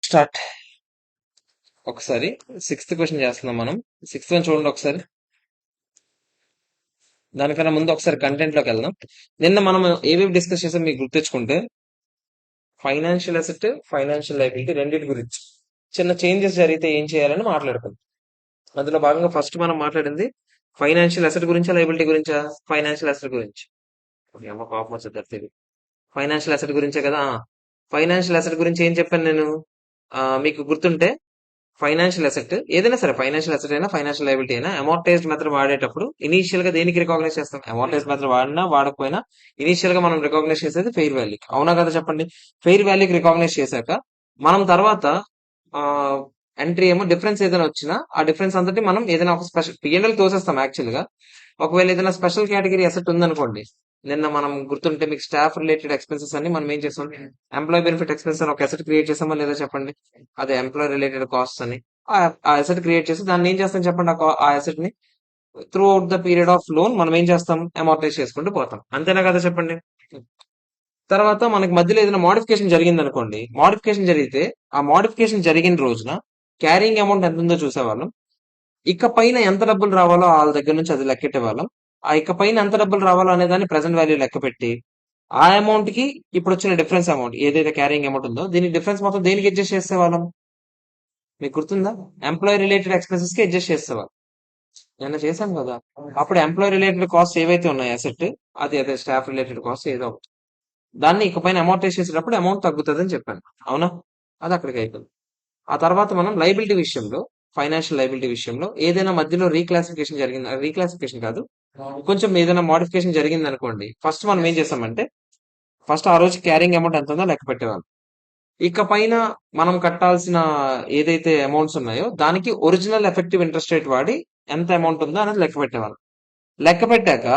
Start. ఒకసారి sixth question చేస్తున్నాం మనం. సిక్స్త్ వన్ చూడండి ఒకసారి. దానికన్నా ముందు ఒకసారి కంటెంట్ లోకి వెళ్దాం. నిన్న మనం ఏవేవి డిస్కస్ చేసాం మీకు గుర్తించుకుంటే, ఫైనాన్షియల్ అసెట్, ఫైనాన్షియల్ లైబిలిటీ రెండింటి గురించి చిన్న చేంజెస్ జరిగితే ఏం చేయాలని మాట్లాడుకుందాం. అందులో భాగంగా ఫస్ట్ మనం మాట్లాడింది ఫైనాన్షియల్ అసెట్ గురించా లైబిలిటీ గురించా? ఫైనాన్షియల్ అసెట్ గురించి. అమ్మ పాపం వచ్చేది. ఫైనాన్షియల్ అసెట్ గురించే కదా. ఫైనాన్షియల్ అసెట్ గురించి ఏం చెప్పాను నేను? మీకు గుర్తుంటే, ఫైనాన్షియల్ అసెట్ ఏదైనా సరే, ఫైనాన్షియల్ అసెట్ అయినా ఫైనాన్షియల్ లైబిలిటీ అయినా, అమోర్టైజ్డ్ మెథడ్ వాడేటప్పుడు ఇనీషియల్ గా దేనికి రికాగ్నైజ్ చేస్తాం? అమోర్టైజ్డ్ మెథడ్ వాడినా వాడకపోయినా ఇనీషియల్ గా మనం రికాగ్నైజ్ చేసేది ఫెయిర్ వాల్యూ. అవునా కదా చెప్పండి? ఫెయిర్ వాల్యూకి రికాగ్నైజ్ చేశాక మనం తర్వాత ఎంట్రీ ఏమో డిఫరెన్స్ ఏదైనా వచ్చినా ఆ డిఫరెన్స్ అంతటి మనం ఏదైనా ఒక స్పెషల్ పిఎన్ఎల్ తోసేస్తాం యాక్చువల్ గా. ఒకవేళ ఏదైనా స్పెషల్ కేటగిరీ అసెట్ ఉందనుకోండి, నిన్న మనం గుర్తుంటే మీకు స్టాఫ్ రిలేటెడ్ ఎక్స్పెన్సెస్ అని మనం ఏం చేస్తాం? ఎంప్లాయీ బెనిఫిట్ ఎక్స్పెన్స్ అని ఒక అసెట్ క్రియేట్ చేసామా లేదా చెప్పండి? అదే ఎంప్లాయీ రిలేటెడ్ కాస్ట్ అని ఆ అసెట్ క్రియేట్ చేసి దాన్ని ఏం చేస్తాం చెప్పండి? ఆ అసెట్ ని through out the period of loan మనం ఏం చేస్తాం? అమోర్టైజ్ చేసుకుంటూ పోతాం. అంతేనా కదా చెప్పండి? తర్వాత మనకి మధ్యలో ఏదైనా మోడిఫికేషన్ జరిగింది అనుకోండి, మోడిఫికేషన్ జరిగితే ఆ మోడిఫికేషన్ జరిగిన రోజున క్యారింగ్ అమౌంట్ ఎంత ఉందో చూసేవాళ్ళం. ఇక పైన ఎంత డబ్బులు రావాలో వాళ్ళ దగ్గర నుంచి అది లెక్కెట్టేవాళ్ళం. ఆ ఇక పైన ఎంత డబ్బులు రావాలో అనే దాన్ని ప్రెసెంట్ వాల్యూ లెక్క పెట్టి ఆ అమౌంట్ కి ఇప్పుడు వచ్చిన డిఫరెన్స్ అమౌంట్ ఏదైతే క్యారింగ్ అమౌంట్ ఉందో దీని డిఫరెన్స్ మొత్తం దేనికి అడ్జస్ట్ చేసేవాళ్ళం? మీకు గుర్తుందా? ఎంప్లాయీ రిలేటెడ్ ఎక్స్పెన్సెస్ కి అడ్జస్ట్ చేసేవాళ్ళం. నిన్న చేశాం కదా. అప్పుడు ఎంప్లాయీ రిలేటెడ్ కాస్ట్ ఏవైతే ఉన్నాయో అసెట్, అది అదే స్టాఫ్ రిలేటెడ్ కాస్ట్ ఏదో ఒకటి, దాన్ని ఇక పైన అమౌంటైజ్ చేసేటప్పుడు అమౌంట్ తగ్గుతుంది అని చెప్పాను. అవునా? అది అక్కడికి అయిపోయింది. ఆ తర్వాత మనం లైబిలిటీ విషయంలో, ఫైనాన్షియల్ లైబిలిటీ విషయంలో ఏదైనా మధ్యలో రీక్లాసిఫికేషన్ జరిగింది, రీక్లాసిఫికేషన్ కాదు, కొంచెం ఏదైనా మోడిఫికేషన్ జరిగింది అనుకోండి, ఫస్ట్ మనం ఏం చేస్తామంటే ఫస్ట్ ఆ రోజు క్యారింగ్ అమౌంట్ ఎంత ఉందో లెక్క పెట్టేవాళ్ళం. ఇక పైన మనం కట్టాల్సిన ఏదైతే అమౌంట్స్ ఉన్నాయో దానికి ఒరిజినల్ ఎఫెక్టివ్ ఇంట్రెస్ట్ రేట్ వాడి ఎంత అమౌంట్ ఉందో అనేది లెక్క పెట్టేవాళ్ళం. లెక్క పెట్టాక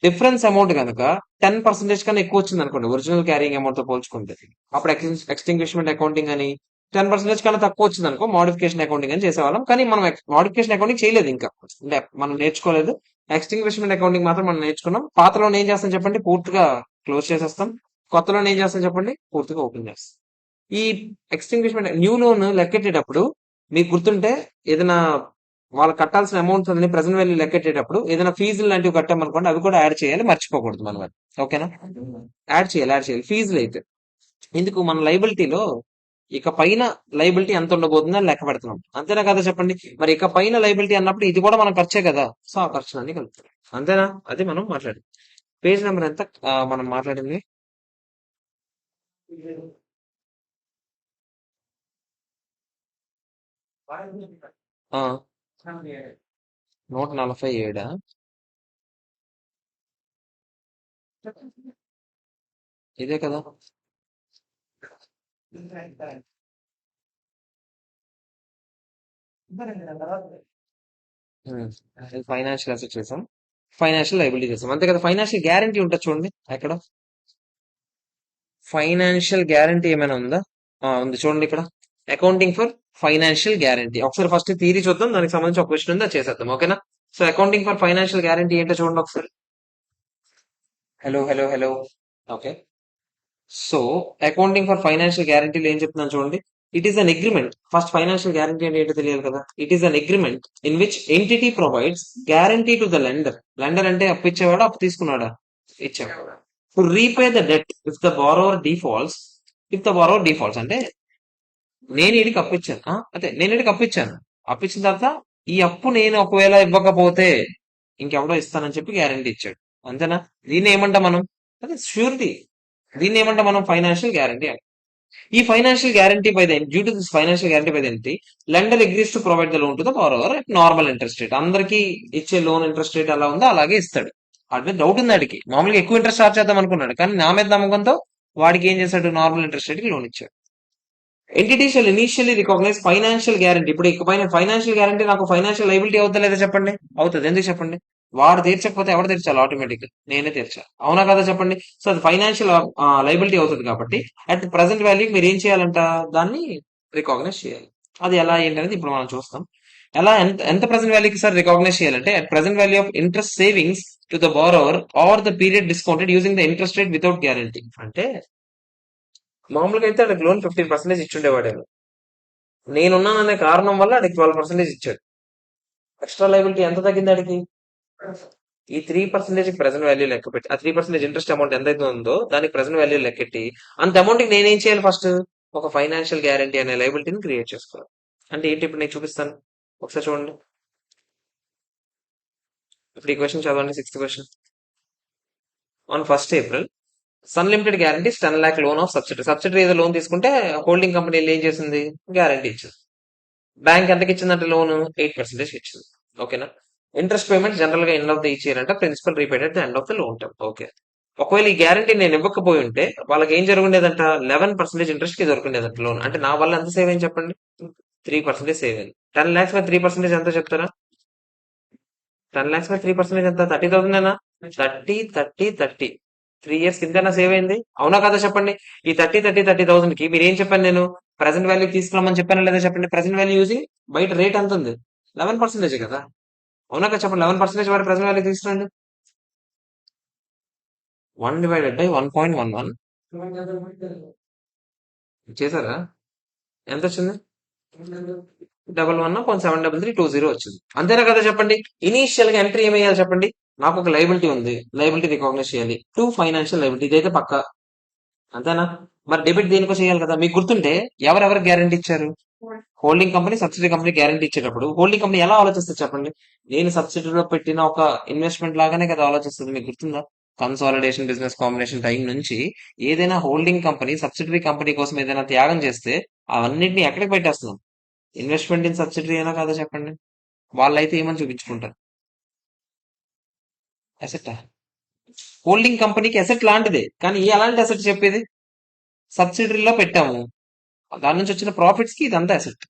డిఫరెన్స్ అమౌంట్ కనుక 10% కన్నా ఎక్కువ వచ్చింది అనుకోండి ఒరిజినల్ క్యారింగ్ అమౌంట్ తో పోల్చుకుంటే, అప్పుడు ఎక్స్టింగ్విష్మెంట్ అకౌంటింగ్ అని 10% కన్నా తక్కువ వచ్చింది అనుకో మోడిఫికేషన్ అకౌంటింగ్ అని చేసేవాళ్ళం. కానీ మనం మోడిఫికేషన్ అకౌంటింగ్ చేయలేదు, ఇంకా అంటే మనం నేర్చుకోలేదు. ఎక్స్టింగ్విష్మెంట్ అకౌంటింగ్ మాత్రం మనం నేర్చుకున్నాం. పాతలో ఏం చేస్తాం చెప్పండి? పూర్తిగా క్లోజ్ చేసేస్తాం. కొత్తలో ఏం చేస్తాం చెప్పండి? పూర్తిగా ఓపెన్ చేస్తాం. ఈ ఎక్స్టింగ్విష్మెంట్ న్యూ లోన్ లెక్కెట్టేటప్పుడు మీకు గుర్తుంటే, ఏదైనా వాళ్ళు కట్టాల్సిన అమౌంట్స్ అని ప్రెసెంట్ వాల్యూ లెక్కెట్టేటప్పుడు ఏదైనా ఫీజులు లాంటివి కట్టామనుకోండి, అవి కూడా యాడ్ చేయాలి, మర్చిపోకూడదు మనం. అది ఓకేనా? యాడ్ చేయాలి ఫీజులు అయితే. ఎందుకు? మన లైబిలిటీలో ఇక పైన లైబిలిటీ ఎంత ఉండబోతుందో అని లెక్క పెడుతున్నాం. అంతేనా కదా చెప్పండి? మరి ఇక పైన లైబిలిటీ అన్నప్పుడు ఇది కూడా మనం ఖర్చే కదా. సో ఆ ఖర్చులన్నీ కలుపుతాం. అంతేనా? అది మనం మాట్లాడింది. పేజ్ నెంబర్ ఎంత మనం మాట్లాడింది? ఆ 147. ఇదే కదా. ఫైనాన్షియల్ అసెట్ చేసాం, ఫైనాన్షియల్ లైబిలిటీ చేసాం, అంతే కదా. ఫైనాన్షియల్ గ్యారంటీ ఉంటుంది చూడండి ఎక్కడ. ఫైనాన్షియల్ గ్యారంటీ ఏమైనా ఉందా? ఉంది చూడండి ఇక్కడ. Accounting for financial guarantee. ఒకసారి ఫస్ట్ థియరీ చూద్దాం, దానికి సంబంధించి ఒక క్వశ్చన్ ఉంది, అది చేసేద్దాం. ఓకేనా? So accounting for financial guarantee ఏంటో చూడండి ఒకసారి. Hello hello hello. Okay. So accounting for financial గ్యారంటీలో ఏం చెప్తున్నాను చూడండి. It is an agreement. First financial guarantee అంటే ఏంటో తెలియాలి కదా. It is an agreement in which entity provides guarantee to the lender. Lender అంటే అప్పు ఇచ్చేవాడా, అప్పు తీసుకున్నాడా? ఇచ్చేవాడు. To repay the debt if the borrower defaults. If the borrower defaults అంటే నేను వీడికి అప్పు ఇచ్చాను. అదే నేను వీడికి అప్పు ఇచ్చాను. అప్పు ఇచ్చిన తర్వాత ఈ అప్పు నేను ఒకవేళ ఇవ్వకపోతే ఇంకెవడో ఇస్తానని చెప్పి గ్యారంటీ ఇచ్చాడు. అంతేనా? దీన్ని ఏమంటాం మనం? అదే ష్యూరిటీ. దీన్ని ఏమంటాం మనం? ఫైనాన్షియల్ గ్యారంటీ అని. ఈ financial guarantee by the due to this financial guarantee by the entity, lender agrees to provide the loan to the borrower at normal interest rate. అందరికి ఇచ్చే లోన్ ఇంట్రెస్ట్ రేట్ ఎలా ఉందో అలాగే ఇస్తాడు. వాడి మీద డౌట్ ఉంది వాడికి, మామూలుగా ఎక్కువ ఇంట్రెస్ట్ చార్జ్ చేద్దాం అనుకున్నాడు, కానీ నా మీద నమ్మకంతో వాడికి ఏం చేశాడు? నార్మల్ ఇంట్రెస్ట్ రేట్ కి లోన్ ఇచ్చాడు. Entity shall initially recognise financial guarantee. ఇప్పుడు ఇకపైన ఫైనాన్షియల్ గ్యారంటీ నాకు ఫైనాన్షియల్ లైబిలిటీ అవుతా లేదా చెప్పండి? అవుతుంది. ఎందుకు చెప్పండి? వాడు తీర్చకపోతే ఎవరు తీర్చాలి? ఆటోమేటిక్ నేనే తీర్చాలి. అవునా కదా చెప్పండి? సో అది ఫైనాన్షియల్ లైబిలిటీ అవుతుంది కాబట్టి అట్ ప్రెసెంట్ వాల్యూ మీరు ఏం చేయాలంట? దాన్ని రికాగ్నైజ్ చేయాలి. అది ఎలా ఏంటనేది ఇప్పుడు మనం చూస్తాం. ఎలా ఎంత ఎంత ప్రెసెంట్ వాల్యూకి సార్ రికాగ్నైజ్ చేయాలంటే, at present value of interest savings to the borrower are the period discounted using the interest rate without guarantee. అంటే మామూలుగా అయితే వాళ్ళకి లోన్ 15% ఇచ్చుండేవాడేమో. నేనున్నాననే కారణం వల్ల ఆడికి 12% ఇచ్చాడు. ఎక్స్ట్రా లైబిలిటీ ఎంత తగ్గింది ఆడికి? ఈ 3% ప్రెసెంట్ వాల్యూ లెక్క పెట్టి, ఆ 3% ఇంట్రెస్ట్ అమౌంట్ ఎంతైతే ఉందో దానికి ప్రెసెంట్ వాల్యూ లెక్కెట్టి, అంత అమౌంట్ కి నేనేం చేయాలి ఫస్ట్? ఒక ఫైనాన్షియల్ గ్యారంటీ అనే లైబిలిటీని క్రియేట్ చేసుకోవాలి. అంటే ఏంటి ఇప్పుడు నేను చూపిస్తాను, ఒకసారి చూడండి. ఇప్పుడు ఈ క్వశ్చన్ చదవండి, 6th question. On 1st April Sun limited guarantees 10 lakh loan of subsidiary. Subsidiary ఏదో లోన్ తీసుకుంటే హోల్డింగ్ కంపెనీ ఏం చేసింది? గ్యారంటీ ఇచ్చింది. బ్యాంక్ ఎంతకి ఇచ్చిందంటే లోన్ 8% ఇచ్చింది. ఓకేనా? ఇంట్రెస్ట్ పేమెంట్ జనరల్ గా end of the each year అంటే principal repaid at the end of the loan term. Okay. ఒకవేళ ఈ గ్యారంటీ నేను ఇవ్వకపోయి ఉంటే వాళ్ళకి ఏం జరుగుండేదంట? 11% ఇంట్రెస్ట్ కి దొరికిండేదంట లోన్. అంటే నా వల్ల ఎంత సేవ్ అయింది చెప్పండి? 3% సేవ్ అయింది. 10 lakhs మీద 3% ఎంత చెప్తారా? 10 lakhs మీద 3% ఎంత? 30,000 ఏనా? 30, 30, 30. 3 years కిందనా సేవ్ అయింది, అవునా కదా చెప్పండి? ఈ 30,000 కి మీరు ఏం చెప్పాను నేను? ప్రెసెంట్ వాల్యూ తీసుకురామని చెప్పాను లేదా చెప్పండి? ప్రెసెంట్ వాల్యూ యూజింగ్ బయట రేట్ ఎంత ఉంది? 11% కదా, అవునా కదా చెప్పండి? 11% వాడి ప్రెసెంట్ వాల్యూ తీసుకురండి. 1/1.11 చేశారా? ఎంత వచ్చింది? 11173320 వచ్చింది. అంతేనా కదా చెప్పండి? ఇనీషియల్ గా ఎంట్రీ ఏమయ్యాలి చెప్పండి? నాకు ఒక లైబిలిటీ ఉంది, లైబిలిటీ రికాగ్నైజ్ చేయాలి. టూ ఫైనాన్షియల్ లైబిలిటీ, ఇదైతే పక్క. అంతేనా? మరి డెబిట్ దేనికో చేయాలి కదా. మీకు గుర్తుంటే ఎవరెవరు గ్యారంటీ ఇచ్చారు? Holding company, subsidiary company guarantee ఇచ్చేటప్పుడు హోల్డింగ్ కంపెనీ ఎలా ఆలోచిస్తుంది చెప్పండి? నేను సబ్సిడరీలో పెట్టిన ఒక ఇన్వెస్ట్మెంట్ లాగానే కదా ఆలోచిస్తుంది. మీకు గుర్తుందా? కన్సాలిడేషన్, బిజినెస్ కాంబినేషన్ టైం నుంచి ఏదైనా హోల్డింగ్ కంపెనీ సబ్సిడరీ కంపెనీ కోసం ఏదైనా త్యాగం చేస్తే అవన్నింటినీ ఎక్కడికి పెట్టేస్తున్నాం? ఇన్వెస్ట్మెంట్ ఇన్ సబ్సిడరీ అయినా కాదా చెప్పండి? వాళ్ళైతే ఏమని చూపించుకుంటారు? అసెట్. హోల్డింగ్ కంపెనీకి అసెట్ లాంటిదే, కానీ ఎలాంటి అసెట్ చెప్పేది? సబ్సిడరీలో పెట్టాము, దాని నుంచి వచ్చిన ప్రాఫిట్స్ కి ఇదంతా అసెట్.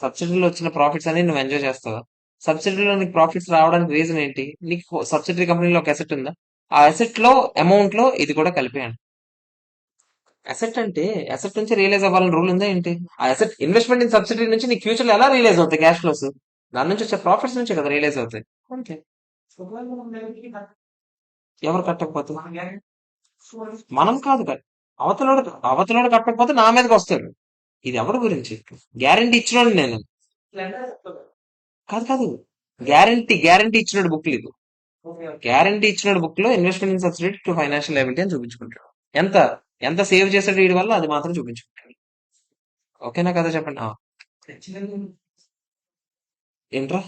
సబ్సిడీలో వచ్చిన ప్రాఫిట్స్ అనేది నువ్వు ఎంజాయ్ చేస్తావా? సబ్సిడీలో నీకు ప్రాఫిట్స్ రావడానికి రీజన్ ఏంటి? నీకు సబ్సిడరీ కంపెనీలో ఒక అసెట్ ఉందా? ఆ అసెట్ లో అమౌంట్ లో ఇది కూడా కలిపేయండి. అసెట్ అంటే అసెట్ నుంచి రియలైజ్ అవ్వాలని రూల్ ఉందా ఏంటి? ఆ అసెట్ ఇన్వెస్ట్మెంట్ ఇన్ సబ్సిడీ నుంచి నీకు ఫ్యూచర్ లో ఎలా రియలైజ్ అవుతాయి? క్యాష్ ఫ్లోస్ దాని నుంచి వచ్చే ప్రాఫిట్స్ నుంచే కదా రియలైజ్ అవుతాయి. అంతే. ఎవరు కట్టకపోతే మనం కాదు కదా, అవతలోడు. అవతలోడు కట్టకపోతే నా మీదకి వస్తాడు. ఇది ఎవరి గురించి? గ్యారంటీ ఇచ్చినోడు నేను. కాదు కాదు, గ్యారంటీ ఇచ్చినోడు బుక్ లేదు. గ్యారంటీ ఇచ్చినోడు బుక్ లో investment in subsidy to financial liability అని చూపించుకుంటాడు. ఎంత ఎంత సేవ్ చేసాడు వీడి వల్ల అది మాత్రం చూపించుకుంటాడు. ఓకేనా కదా చెప్పండి? ఏంట్రా?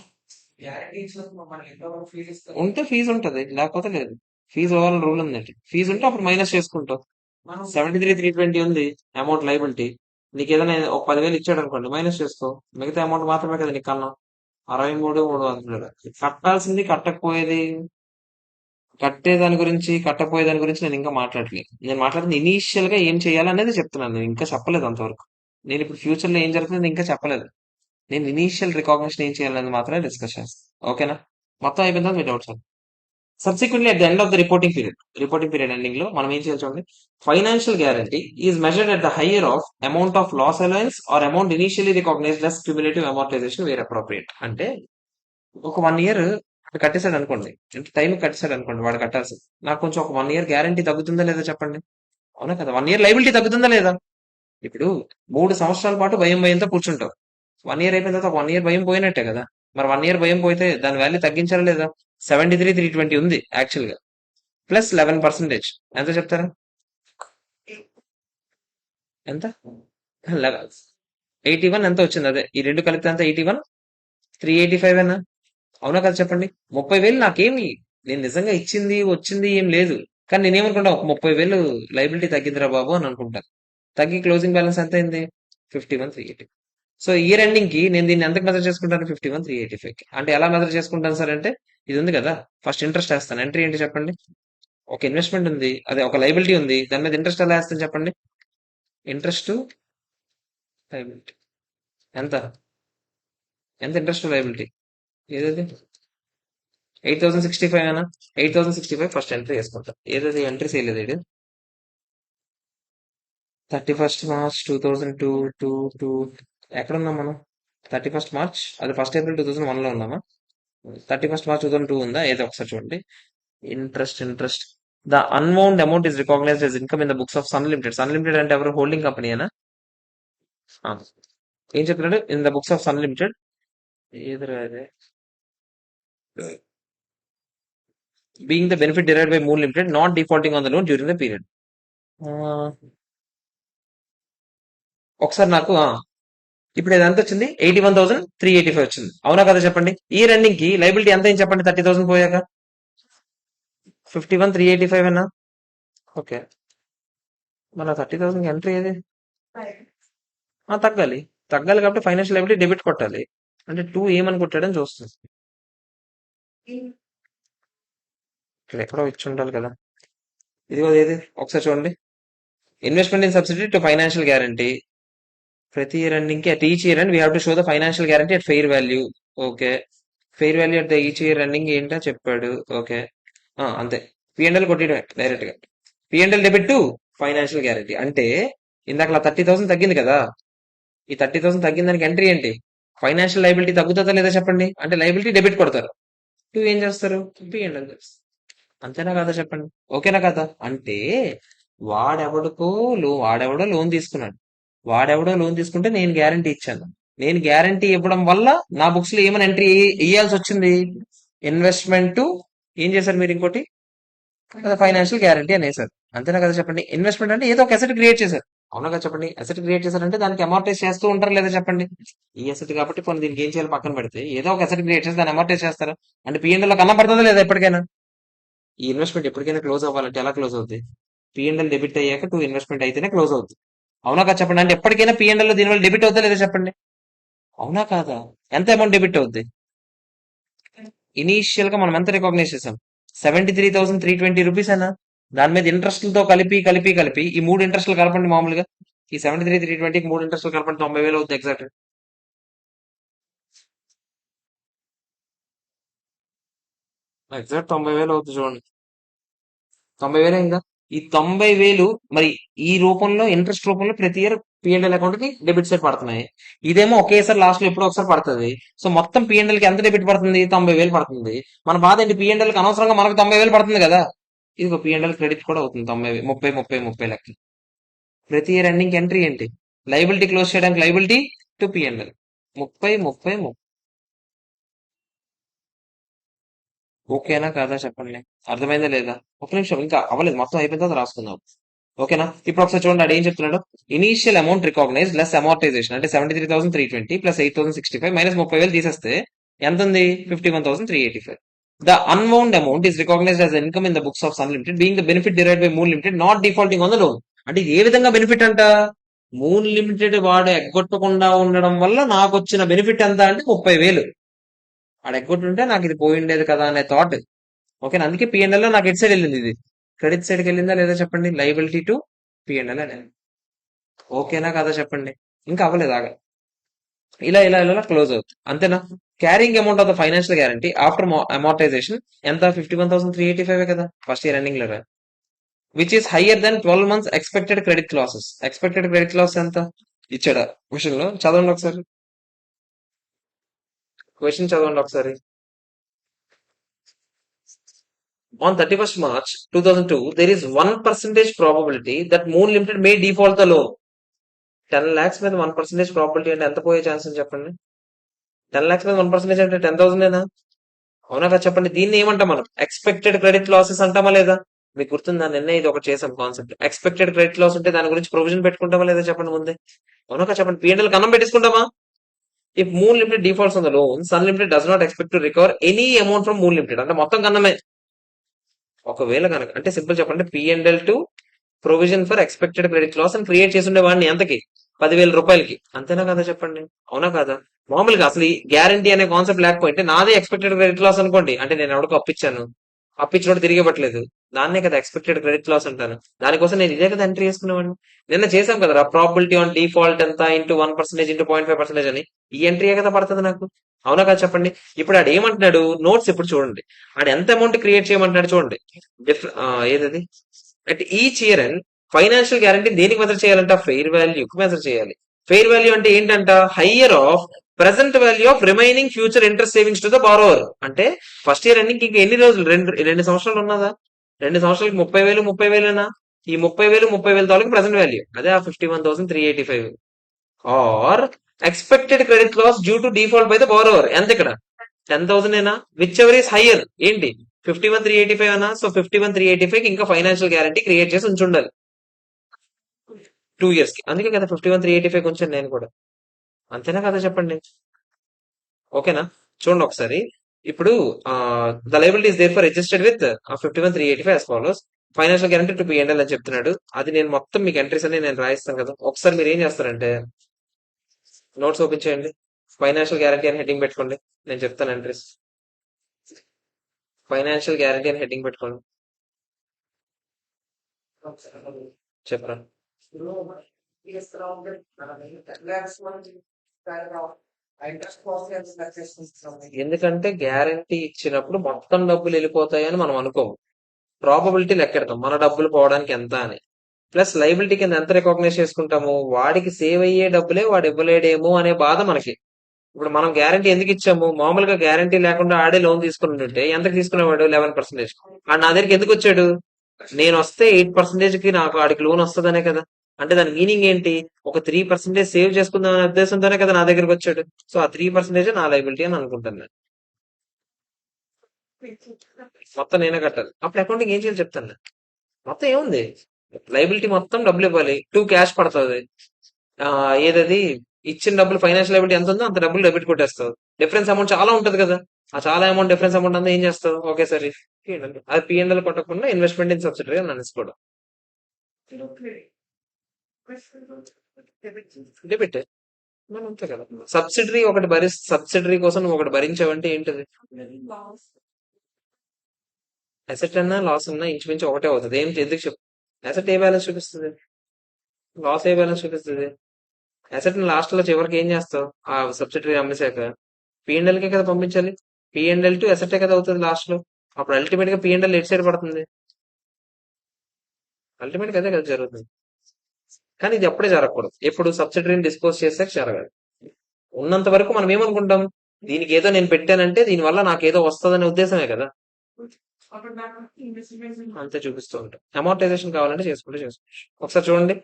ఉంటే ఫీజు ఉంటది, లేకపోతే లేదు. ఫీజు ఇవ్వాలని రూల్ ఉందండి. ఫీజు ఉంటే అప్పుడు మైనస్ చేసుకుంటావు. 73,320 ఉంది అమౌంట్ లైబిలిటీ. నీకు ఏదైనా ఒక 10,000 ఇచ్చాడు అనుకోండి, మైనస్ చేసుకో. మిగతా అమౌంట్ మాత్రమే కదా నీకు కన్నా. 63,300 కట్టాల్సింది కట్టకపోయేది. కట్టే దాని గురించి కట్టపోయే దాని గురించి నేను ఇంకా మాట్లాడలేదు. నేను మాట్లాడుతుంది ఇనీషియల్ గా ఏం చేయాలి అనేది చెప్తున్నాను. నేను ఇంకా చెప్పలేదు అంతవరకు. నేను ఇప్పుడు ఫ్యూచర్ లో ఏం జరుగుతుంది ఇంకా చెప్పలేదు. నేను ఇనీషియల్ రికాగ్నిషన్ ఏం చేయాలనేది మాత్రమే డిస్కస్ చేస్తాను. ఓకేనా? మొత్తం అయిపోయిందా మీ doubts? Subsequently at the end of the reporting period ending లో మనం ఏం చేయాలి చూడండి. Financial guarantee is measured at the higher of amount of loss allowance or amount initially recognised less cumulative amortisation where appropriate. అంటే ఒక 1 year కట్టేశాడు అనుకోండి, అంటే time కట్టేశాడు అనుకోండి, వాడు కట్టాల్సి. నాకు కొంచెం ఒక 1 year గ్యారంటీ తగ్గుతుందా లేదా చెప్పండి? అవునా కదా? 1 year లైబిలిటీ తగ్గుతుందా లేదా? ఇప్పుడు 3 సంవత్సరాల పాటు భయం భయంతో కూర్చుంటావు. 1 year అయిపోయిన తర్వాత 1 year భయం పోయినట్టే కదా. మరి 1 year భయం పోతే దాని వాల్యూ తగ్గించాలా లేదా? 73,320 ఉంది యాక్చువల్ గా, ప్లస్ 11%. ఎంత చెప్తారా? ఎంత? 81 ఎంత వచ్చింది? అదే ఈ రెండు కలిపితే ఎంత? 81, 385 ఏనా? అవునా కదా చెప్పండి? 30,000 నాకేమి, నేను నిజంగా ఇచ్చింది వచ్చింది ఏం లేదు. కానీ నేనేమనుకుంటా, ఒక 30,000 లైబిలిటీ తగ్గిందిరా బాబు అని అనుకుంటాను. తగ్గి క్లోజింగ్ బ్యాలెన్స్ ఎంత అయింది? 51,380. సో ఇయర్ ఎండింగ్ కి నేను దీన్ని ఎంతకు మెజర్ చేసుకుంటాను? 51,385 కి. అంటే ఎలా మెజర్ చేసుకుంటాను సార్ అంటే, ఇది ఉంది కదా, ఫస్ట్ ఇంట్రెస్ట్ వేస్తాను. ఎంట్రీ ఏంటి చెప్పండి? ఒక ఇన్వెస్ట్మెంట్ ఉంది, అదే ఒక లైబిలిటీ ఉంది, దాని మీద ఇంట్రెస్ట్ ఎలా వేస్తాను చెప్పండి? ఇంట్రెస్ట్ లైబిలిటీ ఎంత? ఎంత ఇంట్రెస్ట్ లైబిలిటీ? ఏదది? 8,065 అనా? 8,065 ఫస్ట్ ఎంట్రీ వేసుకుంటాం. ఏదది ఎంట్రీ చేయలేదు ఇది. 31st March 2002 టూ టూ ఎక్కడున్నాం మనం? 31st March, అది 1st April 2001 లో ఉన్నామా? 31st March 2002 ఉందా? ఏదో ఒకసారి చూడండి. Interest. The unwound amount is recognised as income in the books of Sun Limited. Sun Limited అంటే ఎవరు? హోల్డింగ్ కంపెనీ అయినా? ఏం చెప్తున్నాడు in the books of Sun Limited ఏదిరా అదే being the benefit derived by Moon Limited not defaulting on the loan during the period. ఒకసారి నాకు ఇప్పుడు ఇది ఎంత వచ్చింది 81,385 వచ్చింది అవునా కదా చెప్పండి. ఈ రన్నింగ్ కి లైబిలిటీ ఎంత అయింది చెప్పండి 30,000 పోయాక 51,385 అన్నా. ఓకే మన 30,000 ఎంట్రీ ఏది తగ్గాలి. తగ్గాలి కాబట్టి ఫైనాన్షియల్ లైబిలిటీ డెబిట్ కొట్టాలి. అంటే 2 ఏమని కొట్టాడని చూస్తుంది. ఇక్కడ ఎక్కడో ఇచ్చి ఉండాలి కదా. ఇదిగో ఏది ఒకసారి చూడండి. Investment in subsidy to financial guarantee ప్రతి ఇయర్ ఎండింగ్ కి at each year and we have to show the financial guarantee at fair value. Okay fair value at the each year ending ఏంటో చెప్పాడు. ఓకే అంతే P&L కొట్టేయడమే direct గా. P&L debit to financial guarantee అంటే ఇందాక 30,000 తగ్గింది కదా. ఈ 30,000 తగ్గిన దానికి ఎంట్రీ ఏంటి ఫైనాన్షియల్ లైబిలిటీ తగ్గుతుందా లేదా చెప్పండి. అంటే లైబిలిటీ డెబిట్ కొడతారు. ఏం చేస్తారు పిఎండ్ఎల్ చేస్తారు. అంతేనా కదా చెప్పండి. ఓకేనా కదా. అంటే వాడెవడో లోన్ తీసుకున్నాడు. వాడెవడో లోన్ తీసుకుంటే నేను గ్యారంటీ ఇచ్చాను. నేను గ్యారంటీ ఇవ్వడం వల్ల నా బుక్స్ లో ఏమైనా ఎంట్రీ ఇయ్యాల్సి వచ్చింది. ఇన్వెస్ట్మెంట్ ఏం చేశారు మీరు ఇంకోటి ఫైనాన్షియల్ గ్యారంటీ అనేసారు. అంతేనా కదా చెప్పండి. ఇన్వెస్ట్మెంట్ అంటే ఏదో ఒక అసెట్ క్రియేట్ చేశారు. అవునా కదా చెప్పండి. అసెట్ క్రియేట్ చేశారంటే దానికి అమార్టైజ్ చేస్తూ ఉంటారు లేదా చెప్పండి. ఈ అసెట్ కాబట్టి కొన్ని దీనికి ఏం చేయాలి పక్కన పెడితే ఏదో ఒక అసెట్ క్రియేట్ చేసి దాన్ని అమార్టైజ్ చేస్తారు. అంటే పిఎన్ఎల్ లో కన్నా పడుతుందా లేదా ఎప్పటికైనా. ఈ ఇన్వెస్ట్మెంట్ ఎప్పటికైనా క్లోజ్ అవ్వాలంటే ఎలా క్లోజ్ అవుతుంది పిఎన్ఎల్ డెబిట్ అయ్యాక 2 ఇన్వెస్ట్మెంట్ అయితేనే క్లోజ్ అవుతుంది. అవునా కదా చెప్పండి. అంటే ఎప్పటికైనా పిఎన్ఎల్ లో దీనివల్ల డెబిట్ అవుతా లేదా చెప్పండి. అవునా కాదా. ఎంత అమౌంట్ డెబిట్ అవుద్ది ఇనీషియల్ గా మనం ఎంత రికాగ్నైజ్ చేసాం 73,320 రూపీస్ అన్నా. దాని మీద ఇంట్రెస్ట్లతో కలిపి కలిపి కలిపి ఈ 3 ఇంట్రెస్ట్లు కలపండి మామూలుగా. ఈ 73,320 3 ఇంట్రెస్ట్లు కలపండి 90,000 అవుతుంది ఎగ్జాక్ట్. ఎగ్జాక్ట్ 90,000 అవుతుంది చూడండి. 90,000 అయిందా. ఈ 90,000 మరి ఈ రూపంలో ఇంట్రెస్ట్ రూపంలో ప్రతి ఇయర్ పిఎన్ఎల్ అకౌంట్ కి డెబిట్ సైడ్ పడుతున్నాయి. ఇదేమో ఒకేసారి లాస్ట్ లో ఎప్పుడో ఒకసారి పడుతుంది. సో మొత్తం పిఎన్ఎల్ కి ఎంత డెబిట్ పడుతుంది 90,000 పడుతుంది. మన బాధ ఏంటి పిఎన్ఎల్ కి అనవసరంగా మనకు 90,000 పడుతుంది కదా. ఇది పిఎన్ఎల్ క్రెడిట్ కూడా అవుతుంది 90,000 30 30 30 లెక్క. ప్రతి ఇయర్ ఎండింగ్ ఎంట్రీ ఏంటి లైబిలిటీ క్లోజ్ చేయడానికి లైబిలిటీ టు పిఎన్ఎల్ 30 30 30. ఓకేనా కాదా చెప్పండి. అర్థమైందా లేదా. ఒక నిమిషం ఇంకా అవ్వలేదు మొత్తం అయిపోయిన తర్వాత రాసుకుందాం. ఓకేనా. ఇప్పుడు ఒకసారి చూడండి ఆడు ఏం చెప్తున్నాడు. Initial amount recognise less amortisation అంటే 73,320 ప్లస్ 8,065 మైనస్ 30,000 తీసేస్తే ఎంత ఉంది 51,385. The unwound amount is recognised as income in the books of Sun Limited being the benefit derived by Moon Limited not defaulting on the loan. అంటే ఇది ఏ విధంగా benefit అంట moon limited వాడు ఎగ్గొట్టకుండా ఉండడం వల్ల నాకు వచ్చిన బెనిఫిట్ ఎంత అంటే 30,000. వాడు ఎగ్గొట్టుంటే నాకు ఇది పోయిండేది కదా అనే థాట్. ఓకేనా. అందుకే పిఎన్ఎల్ లో నాకు ఎట్ సైడ్ వెళ్ళింది ఇది క్రెడిట్ సైడ్కి వెళ్ళిందా లేదా చెప్పండి లైబిలిటీ టు పిఎన్ఎల్ అనేది. ఓకేనా కదా చెప్పండి. ఇంకా అవ్వలేదు ఆగా. ఇలా ఇలా ఇలా క్లోజ్ అవుతుంది అంతేనా. Carrying amount of the financial guarantee after amortization ఎంత 51,385 కదా ఫస్ట్ ఇయర్ ఎండింగ్ లో which is higher than 12 months expected credit losses. Expected credit loss ఎంత ఇచ్చాడా క్వశ్చన్ లో చదవండి ఒకసారి. క్వశ్చన్ చదవండి ఒకసారి. On 31st March 2002, there is 1% probability that Moon Limited may default the loan. 10 lakhs మీద 1% ప్రాబిలిటీ అంటే ఎంత పోయే ఛాన్స్ అని చెప్పండి. 10 lakhs మీద 1% అంటే 10,000 ఏనా. అవునా కదా చెప్పండి. దీన్ని ఏమంటాం మనం ఎక్స్పెక్టెడ్ క్రెడిట్ లాసెస్ అంటామా లేదా. మీకు గుర్తుందా నిన్న ఇది ఒకటి చేసాం కాన్సెప్ట్. ఎక్స్పెక్టెడ్ క్రెడిట్ లాస్ ఉంటే దాని గురించి ప్రొవిజన్ పెట్టుకుంటామా లేదా చెప్పండి ముందే. అవునా కదా చెప్పండి. పిఎన్ఎల్ కన్నం పెట్టేసుకుంటామా. If Moon Limited defaults on the loan Sun Limited does not expect to recover any amount from Moon Limited అంటే మొత్తం కన్నమే. ఒకవేళ కనుక అంటే సింపుల్ చెప్పండి PNL to provision for expected credit loss అని క్రియేట్ చేసి ఉండేవాడిని ఎంతకి 10,000 రూపాయలకి. అంతేనా కదా చెప్పండి. అవునా కాదా. మామూలుగా అసలు ఈ గ్యారంటీ అనే కాన్సెప్ట్ లేకపోతే నాదే ఎక్స్పెక్టెడ్ క్రెడిట్ లాస్ అనుకోండి. అంటే నేను ఎవరికి అప్పించాను అప్పించినోడు తిరిగి ఇవ్వట్లేదు దాన్నే కదా ఎక్స్పెక్టెడ్ క్రెడిట్ లాస్ అంటాను. దానికోసం నేను ఇదే కదా ఎంట్రీ చేసుకునేవాడిని. నిన్న చేసాం కదా ప్రాబిలిటీ ఆన్ డిఫాల్ట్ ఎంత ఇంటూ 1% ఇంటూ 0.5% అని. ఈ ఎంట్రీ కదా పడుతుంది నాకు. అవునా కదా చెప్పండి. ఇప్పుడు ఆడు ఏమంటున్నాడు నోట్స్ ఇప్పుడు చూడండి. ఆడు ఎంత అమౌంట్ క్రియేట్ చేయమంటున్నాడు చూడండి. ఏదది at each year and financial guarantee దేనికి మెజర్ చేయాలంట ఫెయిర్ వాల్యూకి మెజర్ చేయాలి. ఫెయిర్ వాల్యూ అంటే ఏంటంట higher of present value of remaining future interest savings to the borrower. అంటే ఫస్ట్ ఇయర్ ఎండింగ్ ఇంకా ఎన్ని రోజులు 2 సంవత్సరాలు ఉన్నదా. 2 సంవత్సరాలకి 30,000 ఈ 30,000 తాలూకు ప్రెసెంట్ వాల్యూ అదే ఆ 51,385 or expected credit loss due to default by the borrower ఎంత ఇక్కడ 10,000 ఏనా విచ్ ఎవర్ ఈస్ హయ్యర్ ఏంటి 51,385 అనా సో 51,385 ఇంకా ఫైనాన్షియల్ గ్యారంటీ క్రియేట్ చేసి ఉంచుండాలి 2 years కి అందుకే కదా 51,385 కొంచెం నేను కూడా అంతేనా కదా చెప్పండి ఓకేనా చూడండి ఒకసారి ఇప్పుడు the liability is there for registered with 51,385 as follows financial guarantee to P and L అని చెప్తున్నాడు అది నేను మొత్తం మీకు ఎంట్రీస్ అని నేను రాయిస్తాను కదా ఒకసారి మీరు ఏం చేస్తారంటే నోట్స్ ఓపెన్ చేయండి ఫైనాన్షియల్ గ్యారంటీ అని హెడ్డింగ్ పెట్టుకోండి నేను చెప్తాను ఎంట్రీస్ ఫైనాన్షియల్ గ్యారంటీ అని హెడ్డింగ్ పెట్టుకోండి చెప్పరా ఎందుకంటే గ్యారంటీ ఇచ్చినప్పుడు మొత్తం డబ్బులు వెళ్ళిపోతాయని మనం అనుకోము ప్రాబబిలిటీ లెక్కెడతాం మన డబ్బులు పోవడానికి ఎంత అని ప్లస్ లైబిలిటీ కింద ఎంత రికాగ్నైజ్ చేసుకుంటాము వాడికి సేవ్ అయ్యే డబ్బులే వాడు ఇవ్వలేడేమో అనే బాధ మనకి ఇప్పుడు మనం గ్యారంటీ ఎందుకు ఇచ్చాము మామూలుగా గ్యారంటీ లేకుండా ఆడే లోన్ తీసుకుని ఉంటే ఎంతకు తీసుకునేవాడు 11%. ఆ నా దగ్గరికి ఎందుకు వచ్చాడు నేను వస్తే 8% కి నాకు ఆడికి లోన్ వస్తుందనే కదా అంటే దాని మీనింగ్ ఏంటి ఒక 3% సేవ్ చేసుకుందాం అనే ఉద్దేశంతోనే కదా నా దగ్గరికి వచ్చాడు సో ఆ 3% నా లైబిలిటీ అని అనుకుంటాను నేను మొత్తం నేనే కట్టాలి అప్పుడు అకౌంటింగ్ ఏం చేయాలి చెప్తాను నేను. మొత్తం ఏముంది లైబిలిటీ మొత్తం డబ్బులు ఇవ్వాలి 2 క్యాష్ పడుతుంది ఏదది ఇచ్చిన డబ్బులు ఫైనాన్షియల్ లైబిలిటీ ఎంత ఉందో అంత డబ్బులు డెబిట్ కొట్టేస్తావు డిఫరెన్స్ అమౌంట్ చాలా ఉంటది కదా ఆ చాలా అమౌంట్ డిఫరెన్స్ అమౌంట్ అంతా ఏం చేస్తావు ఒకేసారి P&L. అది పిఎన్ఎల్ కొట్టకుండా ఇన్వెస్ట్మెంట్ ఇన్ సబ్సిడరీ అని అనేసుకోవడం డెబిట్ మనం అంతే కదా సబ్సిడరీ ఒకటి సబ్సిడరీ కోసం నువ్వు ఒకటి భరించావంటే ఏంటిది అసెట్ అన్నా లాస్ అన్నా ఇంచుమించు ఒకటే అవుతుంది ఏంటి ఎందుకు చెప్పు అసెట్ ఏ బ్యాలెన్స్ చూపిస్తుంది లాస్ ఏ బ్యాలెన్స్ చూపిస్తుంది అసెట్ లాస్ట్ లో చివరికి ఏం చేస్తావు ఆ సబ్సిడరీ అమ్మేశాక పిఎన్ఎల్ కే కదా పంపించాలి పిఎన్ఎల్ టు అసెట్ కదా అవుతుంది లాస్ట్ లో అప్పుడు అల్టిమేట్ గా పిఎన్ఎల్ ఎట్ సైడ్ పడుతుంది అల్టిమేట్ గా అదే కదా జరుగుతుంది కానీ ఇది అప్పుడే జరగకూడదు ఎప్పుడు సబ్సిడరీని డిస్పోజ్ చేసాక జరగాలి ఉన్నంత వరకు మనం ఏమనుకుంటాం దీనికి ఏదో నేను పెట్టానంటే దీని వల్ల నాకు ఏదో వస్తుందనే ఉద్దేశమే కదా అంతే చూపిస్తూ ఉంటాం అమౌంటైజేషన్ కావాలంటే చేసుకుంటే చేసుకోవచ్చు ఒకసారి చూడండి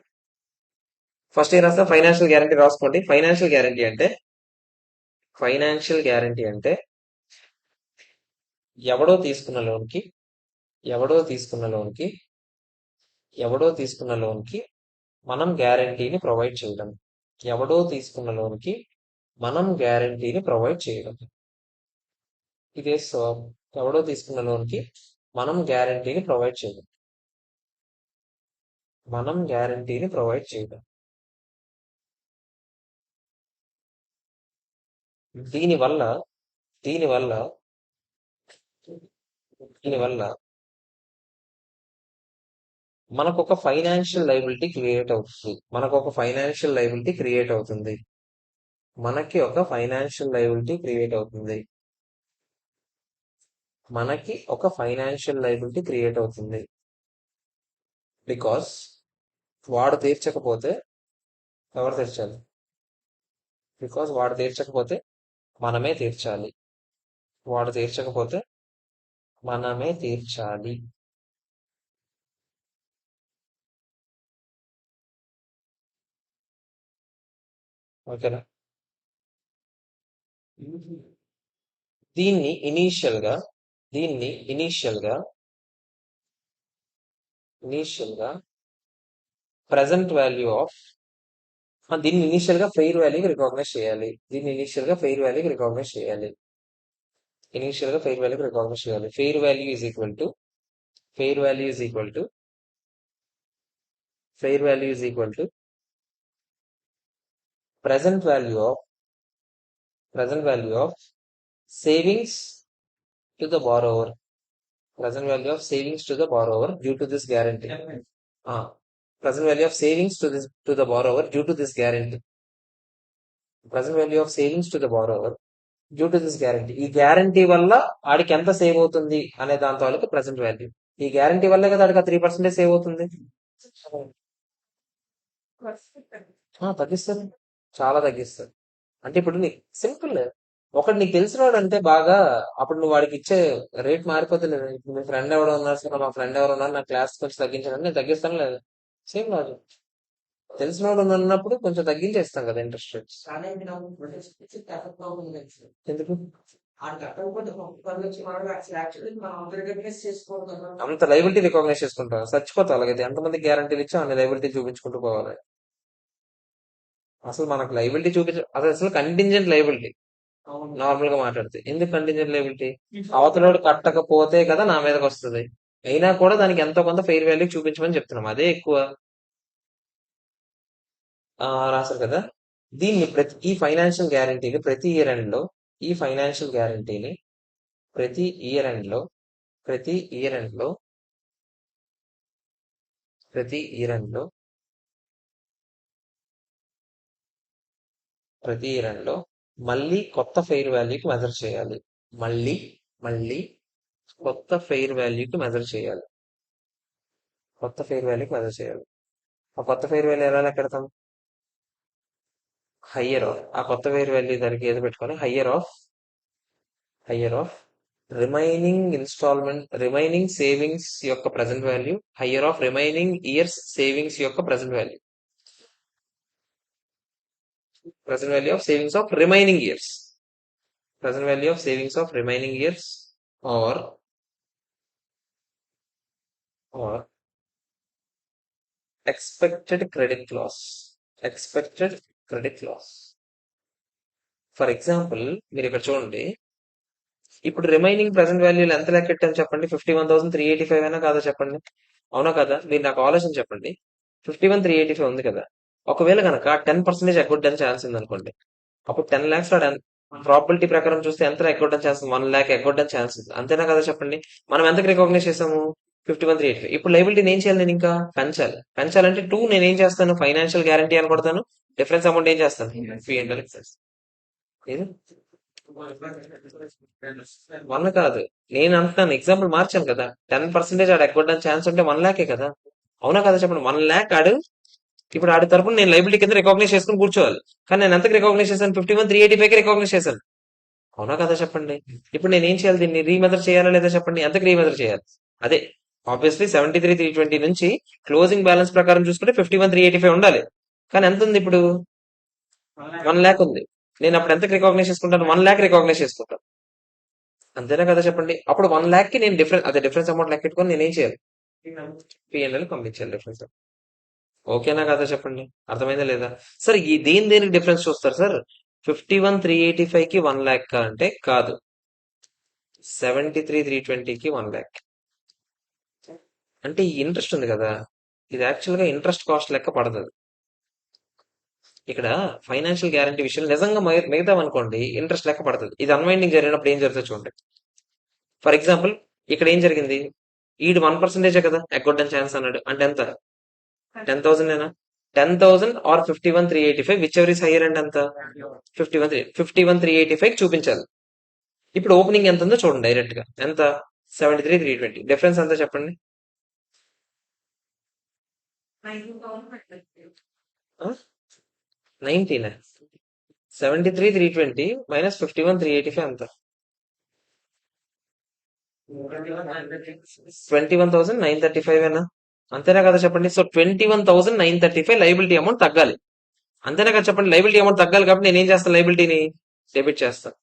ఫస్ట్ ఇయర్ రాస్తా ఫైనాన్షియల్ గ్యారంటీ రాసుకోండి ఫైనాన్షియల్ గ్యారంటీ అంటే ఎవడో తీసుకున్న లోన్కి ఎవడో తీసుకున్న లోన్కి ఎవడో తీసుకున్న లోన్కి మనం గ్యారంటీని ప్రొవైడ్ చేయడం ఎవడో తీసుకున్న లోన్కి మనం గ్యారంటీని ప్రొవైడ్ చేయడం ఇదే సో ఎవడో తీసుకున్న లోన్కి మనం గ్యారంటీని ప్రొవైడ్ చేయడం మనం గ్యారంటీని ప్రొవైడ్ చేయడం దీనివల్ల దీనివల్ల దీనివల్ల మనకు ఒక ఫైనాన్షియల్ లైబిలిటీ క్రియేట్ అవుతుంది మనకు ఒక ఫైనాన్షియల్ లైబిలిటీ క్రియేట్ అవుతుంది మనకి ఒక ఫైనాన్షియల్ లైబిలిటీ క్రియేట్ అవుతుంది మనకి ఒక ఫైనాన్షియల్ లైబిలిటీ క్రియేట్ అవుతుంది బికాస్ వాడు తీర్చకపోతే ఎవరు తీర్చాలి బికాస్ వాడు తీర్చకపోతే మనమే తీర్చాలి వాడు తీర్చకపోతే మనమే తీర్చాలి ఓకేనా దీన్ని ఇనీషియల్ గా దీన్ని ఇనీషియల్ గా ప్రెసెంట్ వాల్యూ ఆఫ్ దీన్ని ఇనీషియల్ గా ఫెయిర్ వాల్యూకి రికాగ్నైజ్ చేయాలి దీన్ని ఇనీషియల్ గా ఫెయిర్ వాల్యూకి రికాగ్నైజ్ చేయాలి ఇనీషియల్ గా ఫెయిర్ వాల్యూకి రికాగ్నైజ్ చేయాలి fair value is equal to fair value is equal to fair value is equal to present value of present value of savings to the borrower present value of savings to the borrower due to this guarantee present value of savings to the borrower due to this guarantee present value of savings to the borrower due to this guarantee ఈ guarantee వల్ల ఆడికి ఎంత save అవుతుంది అనే దాని తాలూకు present value ఈ guarantee వల్లే కదా ఆడికి 3% సేవ్ అవుతుంది తగ్గిస్తుంది చాలా తగ్గిస్తుంది అంటే ఇప్పుడు నీకు సింపుల్ ఒకటి నీకు తెలిసినవాడు అంటే బాగా అప్పుడు నువ్వు వాడికి ఇచ్చే రేట్ మారిపోతుంది ఇప్పుడు మీ ఫ్రెండ్ ఎవడో ఉన్నారు సార్ మా ఫ్రెండ్ ఎవరు ఉన్నారు నా క్లాస్ కొంచెం తగ్గించాలని నేను తగ్గిస్తాను లేదు సేమ్ లాజిక్ తెలిసిన వాళ్ళు ఉన్నప్పుడు కొంచెం తగ్గించేస్తాం కదా ఇంట్రెస్ట్ రేట్స్. ఎందుకు అంత లైబిలిటీ రికగ్నైజ్ చేసుకుంటాం? చచ్చిపోతాం అలాగైతే. ఎంతమంది గ్యారంటీలు ఇచ్చా అన్ని లైబిలిటీ చూపించుకుంటూ పోవాలి. అసలు మనకు లైబిలిటీ అసలు అసలు కంటింజెంట్ లైబిలిటీ. నార్మల్ గా మాట్లాడితే ఎందుకు కంటింజెంట్ లైబిలిటీ? అవతలోడు కట్టకపోతే కదా నా మీదకి వస్తుంది. అయినా కూడా దానికి ఎంతో కొంత ఫెయిర్ వాల్యూ చూపించమని చెప్తున్నాం, అదే ఎక్కువ. రాశారు కదా. దీన్ని ఈ ఫైనాన్షియల్ గ్యారంటీని ప్రతి ఇయర్ ఎండ్ లో ఈ ఫైనాన్షియల్ గ్యారంటీని ప్రతి ఇయర్ ఎండ్ లో ప్రతి ఇయర్ ఎండ్ లో ప్రతి ఇయర్ ఎండ్ లో ప్రతి ఇయర్ ఎండ్ లో మళ్ళీ కొత్త ఫెయిర్ వాల్యూకి మెజర్ చేయాలి. మళ్ళీ మళ్ళీ కొత్త ఫెయిర్ వాల్యూకి మెజర్ చేయాలి. కొత్త ఫెయిర్ వాల్యూకి మెజర్ చేయాలి. ఆ కొత్త ఫెయిర్ వాల్యూ ఎలా లెక్కెడతాం? హయ్యర్ ఆఫ్ ఆ కొత్త ఫెయిర్ వాల్యూ దానికి ఏదో పెట్టుకొని హయ్యర్ ఆఫ్ రిమైనింగ్ సేవింగ్స్ యొక్క present value, higher of remaining years savings యొక్క present value of savings of remaining years or expected credit loss. For example మీరు ఇక్కడ చూడండి. ఇప్పుడు రిమైనింగ్ ప్రెసెంట్ వాల్యూలు ఎంత లెక్కెట్టాను చెప్పండి? 51,385 అయినా కాదా చెప్పండి? అవునా కదా? మీరు నాకు ఆలోచన చెప్పండి. 51,385 ఉంది కదా. ఒకవేళ కనుక 10% ఎగ్గొట్టడానికి ఛాన్స్ ఉంది అనుకోండి. అప్పుడు 10 lakhs ప్రాబిలిటీ ప్రకారం చూస్తే ఎంత ఎగ్గొట్టడానికి ఛాన్స్ ఉంది? 1 lakh ఎగ్గొట్టడానికి ఛాన్స్ ఉంది. అంతేనా కదా చెప్పండి? మనం ఎంతకు రికగ్నైజ్ చేసాము? 51,385. ఇప్పుడు లైబిలిటీని ఏం చేయాలి? నేను ఇంకా పెంచాలంటే 2 నేను ఏం చేస్తాను? ఫైనాన్షియల్ గ్యారంటీ అని కొడతాను. డిఫరెన్స్ అమౌంట్ ఏం చేస్తాను? P&L excess. ఏది 1 కాదు, నేను అంటున్నాను ఎగ్జాంపుల్ మార్చాను కదా. 10% ఆడు ఎగ్గొట్టడానికి ఛాన్స్ ఉంటే 1 lakh కదా. అవునా కదా చెప్పండి? 1 lakh ఆడు ఇప్పుడు ఆడి తరపున నేను లైబిలిటీ కింద రికగ్నైజ్ చేసుకుని కూర్చోవాలి. కానీ నేను ఎంతకు రికగ్నైజ్ చేశాను? 51,385 రికగ్నైజ్ చేశాను. అవునా కదా చెప్పండి? ఇప్పుడు నేను ఏం చేయాలి? దీన్ని రీమెజర్ చేయాలా లేదా చెప్పండి? ఎంతకు రీమెజర్ చేయాలి? అదే ఆబ్వియస్లీ 73,320 నుంచి క్లోజింగ్ బ్యాలెన్స్ ప్రకారం చూసుకుంటే 51,385 ఉండాలి. కానీ ఎంత ఉంది ఇప్పుడు? 1 lakh ఉంది. నేను అప్పుడు ఎంతకు రికగ్నైజ్ చేసుకుంటాను? 1 lakh రికగ్నైజ్ చేసుకుంటాను. అంతేనా కదా చెప్పండి? అప్పుడు 1 lakh కి నేను డిఫరెన్స్ అమౌంట్ లెక్కెట్టుకొని నేనేం చేయాలి? P&L పంపించాలి డిఫరెన్స్. ఓకేనా కదా చెప్పండి? అర్థమైందా లేదా? సార్ ఈ దేనికి డిఫరెన్స్ చూస్తారు సార్? 51,385 కి 1 lakh అంటే కాదు, 73,320 కి 1 lakh. అంటే ఈ ఇంట్రెస్ట్ ఉంది కదా, ఇది యాక్చువల్ గా ఇంట్రెస్ట్ కాస్ట్ లెక్క పడుతుంది. ఇక్కడ ఫైనాన్షియల్ గ్యారంటీ విషయం నిజంగా మిగతాం అనుకోండి ఇంట్రెస్ట్ లెక్క పడుతుంది. ఇది అన్వైండింగ్ జరిగినప్పుడు ఏం జరుగుతుంది చూడండి. ఫర్ ఎగ్జాంపుల్ ఇక్కడ ఏం జరిగింది? ఈడు 1% కదా ఎగ్గొట్టడానికి ఛాన్స్ అన్నాడు. అంటే ఎంత? 10,000 10,000 or 51,385 whichever is higher and ఎంత? 51,385 చూపించాలి. ఇప్పుడు ఓపెనింగ్ ఎంత ఉందో చూడండి డైరెక్ట్ గా. ఎంత? 73,320. డిఫరెన్స్ ఎంత చెప్పండి? 19. 73,320 మైనస్ 51,385 ఎంత? 21,935 అంతేనా కదా చెప్పండి? సో 21,935 లైబిలిటీ అమౌంట్ తగ్గాలి. అంతేనా కదా చెప్పండి? లైబిలిటీ అమౌంట్ తగ్గాలి కాబట్టి నేను ఏం చేస్తాను? లైబిలిటీని డెబిట్ చేస్తాను.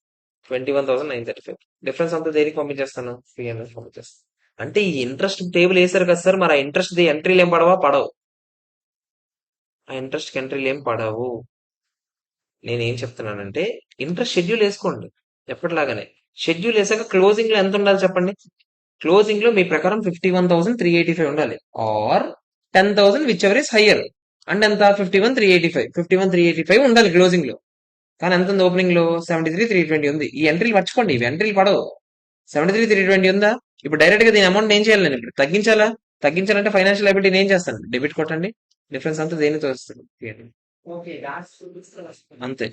21,935 డిఫరెన్స్ అంతా దేనికి పంపించేస్తాను? P&L పంపించేస్తాను. అంటే ఈ ఇంట్రెస్ట్ టేబుల్ వేసారు కదా సార్, మరి ఆ ఇంట్రెస్ట్ ఎంట్రీలు ఏం పడవు. ఆ ఇంట్రెస్ట్ ఎంట్రీలు ఏం పడవు. నేనేం చెప్తున్నానంటే ఇంట్రెస్ట్ షెడ్యూల్ వేసుకోండి ఎప్పటిలాగానే. షెడ్యూల్ వేసాక క్లోజింగ్ లో ఎంత ఉండాలి చెప్పండి? క్లోజింగ్ లో మీ ప్రకారం 51,385 ఉండాలి, or 10,000 whichever is higher. అంటే ఎంత? 51,385 ఉండాలి క్లోజింగ్ లో. కానీ ఎంత ఉంది ఓపెనింగ్ లో? 73,320 ఉంది. ఈ ఎంట్రీలు మర్చిపోండి, ఇవి ఎంట్రీలు పడవు. 73,320 ఉందా? ఇప్పుడు డైరెక్ట్ గా దీని అమౌంట్ ఏం చేయాలి? నేను ఇప్పుడు తగ్గించాలంటే ఫైనాన్షియల్ లయబిలిటీ ఏం చేస్తాను? డెబిట్ కొట్టండి. డిఫరెన్స్ అంతా దేనితో వస్తుంది? అంతే.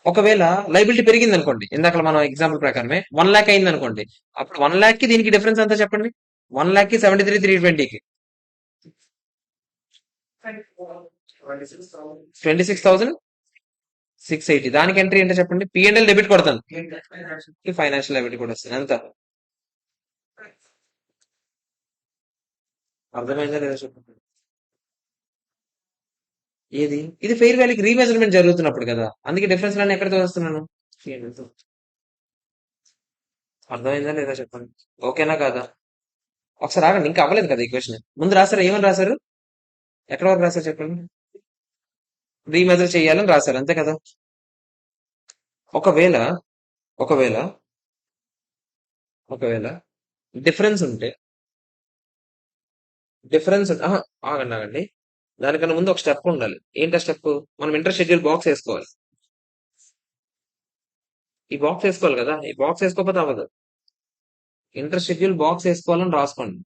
ఒకవేళ లైబిలిటీ పెరిగింది అనుకోండి, ఇందాక మనం ఎగ్జాంపుల్ ప్రకారమే 1 lakh అయింది అనుకోండి, అప్పుడు 1 lakh కి దీనికి డిఫరెన్స్ ఎంత చెప్పండి? 1 lakh కి 73,320కి 26,680. దానికి ఎంట్రీ ఏంటో చెప్పండి? P&L డెబిట్ కొడతాను, ఫైనాన్షియల్ లయబిలిటీ కూడా వస్తుంది. ఎంత? అర్థమైందా లేదా చెప్పండి? ఏది ఇది ఫెయిర్ వాల్యూకి రీమెజర్మెంట్ జరుగుతున్నప్పుడు కదా, అందుకే డిఫరెన్స్ లన్నీ ఎక్కడ చూస్తున్నాను. అర్థమైందా లేదా చెప్పండి. ఓకేనా కాదా? ఒకసారి ఆగండి, ఇంకా అవ్వలేదు కదా ఈ క్వశ్చన్. ముందు రాశారు, ఏమని రాశారు, ఎక్కడ వరకు రాశారు చెప్పండి. రీమెజర్ చేయాలని రాశారు, అంతే కదా. ఒకవేళ ఒకవేళ ఒకవేళ డిఫరెన్స్ ఉంటే, ఆగండి ఆగండి, దానికన్నా ముందు ఒక స్టెప్ ఉండాలి. ఏంటి స్టెప్? మనం ఇంటర్ షెడ్యూల్ బాక్స్ వేసుకోవాలి. ఈ బాక్స్ వేసుకోవాలి కదా, ఈ బాక్స్ వేసుకోకపోతే అవ్వదు. ఇంటర్ షెడ్యూల్ బాక్స్ వేసుకోవాలని రాసుకోండి.